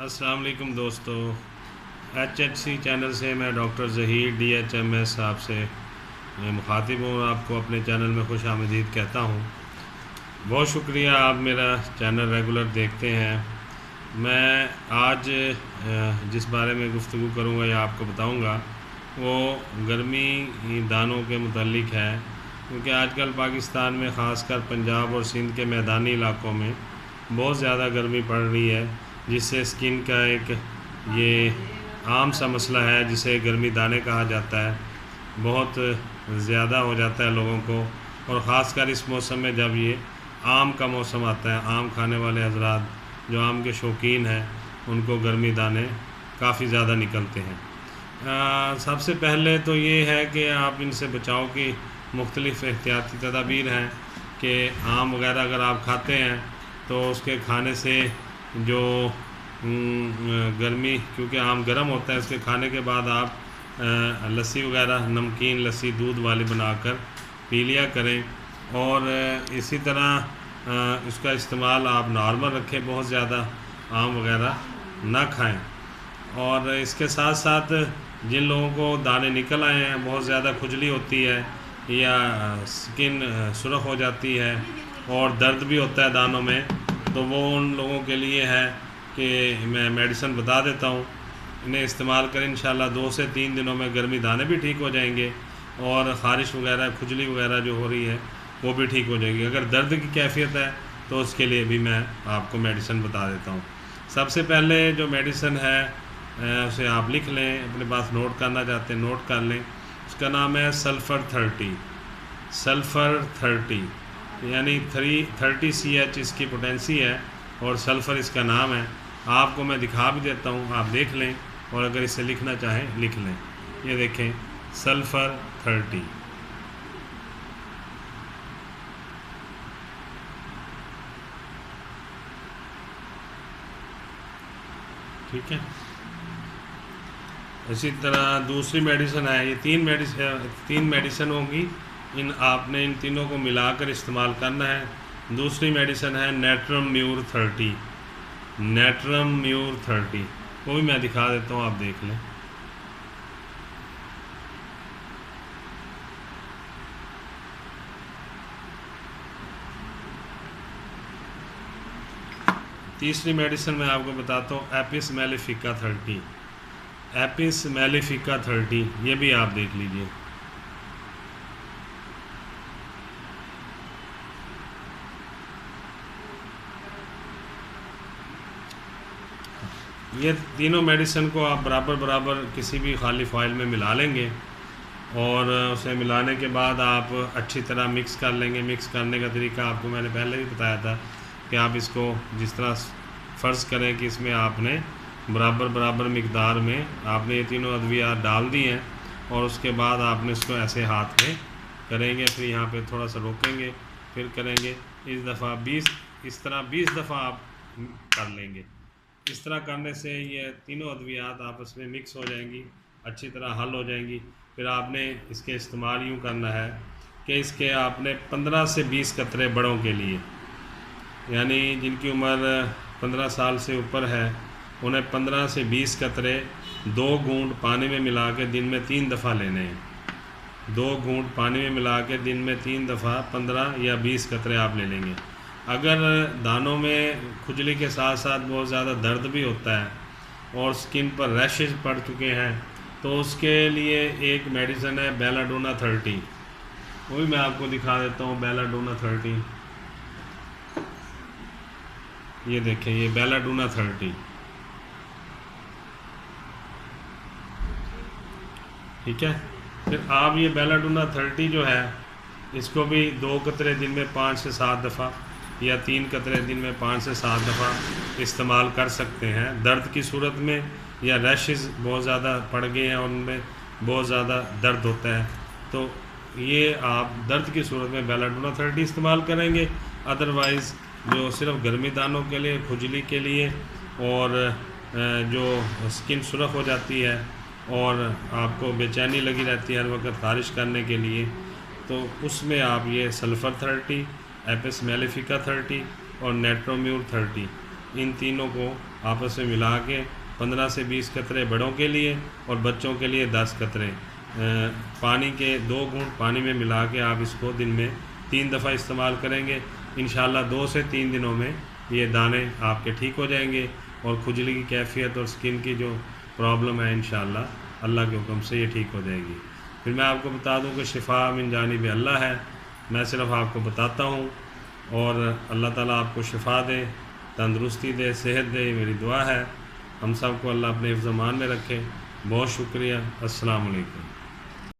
अस्सलाम वालेकुम दोस्तों, HHC चैनल से मैं डॉक्टर ज़हीर DHMS साहब से मुखातिब हूँ। आपको अपने चैनल में खुश आमदीद कहता हूँ। बहुत शुक्रिया, आप मेरा चैनल रेगुलर देखते हैं। मैं आज जिस बारे में गुफ्तगू करूँगा या आपको बताऊँगा वो गर्मी दानों के मुतालिक है, क्योंकि आजकल पाकिस्तान में ख़ासकर पंजाब और सिंध के मैदानी इलाक़ों में बहुत ज़्यादा गर्मी पड़ रही है, जिससे स्किन का एक ये आम सा मसला है जिसे गर्मी दाने कहा जाता है, बहुत ज़्यादा हो जाता है लोगों को। और ख़ासकर इस मौसम में जब ये आम का मौसम आता है, आम खाने वाले हजरात जो आम के शौकीन हैं उनको गर्मी दाने काफ़ी ज़्यादा निकलते हैं। सबसे पहले तो ये है कि आप इनसे बचाव की मुख्तलिफ़ एहतियाती तदाबीर हैं कि आम वगैरह अगर आप खाते हैं तो उसके खाने से जो गर्मी, क्योंकि आम गर्म होता है, इसके खाने के बाद आप लस्सी वगैरह, नमकीन लस्सी दूध वाली बनाकर पी लिया करें। और इसी तरह इसका इस्तेमाल आप नॉर्मल रखें, बहुत ज़्यादा आम वगैरह ना खाएं। और इसके साथ साथ जिन लोगों को दाने निकल आए हैं, बहुत ज़्यादा खुजली होती है या स्किन सुर्ख हो जाती है और दर्द भी होता है दानों में, तो वो उन लोगों के लिए है कि मैं मेडिसिन बता देता हूँ, इन्हें इस्तेमाल करें। इंशाल्लाह 2 से 3 दिनों में गर्मी दाने भी ठीक हो जाएंगे और ख़ारिश वगैरह, खुजली वगैरह जो हो रही है वो भी ठीक हो जाएगी। अगर दर्द की कैफियत है तो उसके लिए भी मैं आपको मेडिसिन बता देता हूँ। सबसे पहले जो मेडिसिन है उसे आप लिख लें, अपने पास नोट करना चाहते हैं नोट कर लें। उसका नाम है सल्फ़र 30 यानी 30 CH इसकी पोटेंसी है और सल्फ़र इसका नाम है। आपको मैं दिखा भी देता हूँ, आप देख लें, और अगर इसे लिखना चाहें लिख लें। ये देखें, सल्फ़र 30। ठीक है। इसी तरह दूसरी मेडिसिन है, ये 3 मेडिसिन होंगी, इन तीनों को मिलाकर इस्तेमाल करना है। दूसरी मेडिसिन है नेट्रम म्यूर 30, वो भी मैं दिखा देता हूँ, आप देख लें। तीसरी मेडिसिन मैं आपको बताता हूँ एपिस मेलिफिका 30, ये भी आप देख लीजिए। ये तीनों मेडिसिन को आप बराबर किसी भी खाली फाइल में मिला लेंगे और उसे मिलाने के बाद आप अच्छी तरह मिक्स कर लेंगे। मिक्स करने का तरीका आपको मैंने पहले भी बताया था कि आप इसको जिस तरह फ़र्ज़ करें कि इसमें आपने बराबर मिकदार में आपने ये तीनों अद्वियात डाल दी हैं और उसके बाद आपने इसको ऐसे हाथ में करेंगे, फिर यहाँ पे थोड़ा सा रोकेंगे, फिर करेंगे। इस तरह 20 दफ़ा आप कर लेंगे। इस तरह करने से ये तीनों अद्वियात आपस में मिक्स हो जाएंगी, अच्छी तरह हल हो जाएंगी। फिर आपने इसके इस्तेमाल यूँ करना है कि इसके आपने 15 से 20 कतरे बड़ों के लिए, यानी जिनकी उम्र 15 साल से ऊपर है, उन्हें 15 से 20 कतरे 2 घूंट पानी में मिला के दिन में 3 दफ़ा लेने हैं। 2 घूंट पानी में मिला के दिन में 3 दफ़ा 15 या 20 कतरे आप ले लेंगे। अगर दानों में खुजली के साथ साथ बहुत ज़्यादा दर्द भी होता है और स्किन पर रैशेज पड़ चुके हैं, तो उसके लिए एक मेडिसिन है बेलाडोना 30, वो भी मैं आपको दिखा देता हूँ। बेलाडोना 30, ये देखें, ये बेलाडोना 30, ठीक है। फिर आप ये बेलाडोना 30 जो है, इसको भी 2 कतरे दिन में 5 से 7 दफ़ा या 3 कतरे दिन में 5 से 7 दफ़ा इस्तेमाल कर सकते हैं। दर्द की सूरत में या रैशेस बहुत ज़्यादा पड़ गए हैं और उनमें बहुत ज़्यादा दर्द होता है, तो ये आप दर्द की सूरत में बेलाडोना 30 इस्तेमाल करेंगे। अदरवाइज़ जो सिर्फ गर्मी दानों के लिए, खुजली के लिए और जो स्किन सुर्ख हो जाती है और आपको बेचैनी लगी रहती है हर वक्त ख़ारिश करने के लिए, तो उसमें आप ये सल्फ़र 30, एपिस मेलिफिका 30 और नेट्रोम्यूर 30 ان تینوں کو آپس میں ملا کے 15 سے 20 قطرے بڑوں کے لیے اور بچوں کے لیے 10 قطرے پانی کے 2 گھونٹ پانی میں ملا کے آپ اس کو دن میں 3 دفعہ استعمال کریں گے، انشاءاللہ 2 سے 3 دنوں میں یہ دانے آپ کے ٹھیک ہو جائیں گے، اور کھجلی کی کیفیت اور سکن کی جو پرابلم ہے انشاءاللہ اللہ کے حکم سے یہ ٹھیک ہو جائے گی۔ پھر میں آپ کو بتا دوں کہ شفا من جانب اللہ ہے، میں صرف آپ کو بتاتا ہوں، اور اللہ تعالیٰ آپ کو شفا دے، تندرستی دے، صحت دے، یہ میری دعا ہے۔ ہم سب کو اللہ اپنے حفظ و امان میں رکھے۔ بہت شکریہ، السلام علیکم۔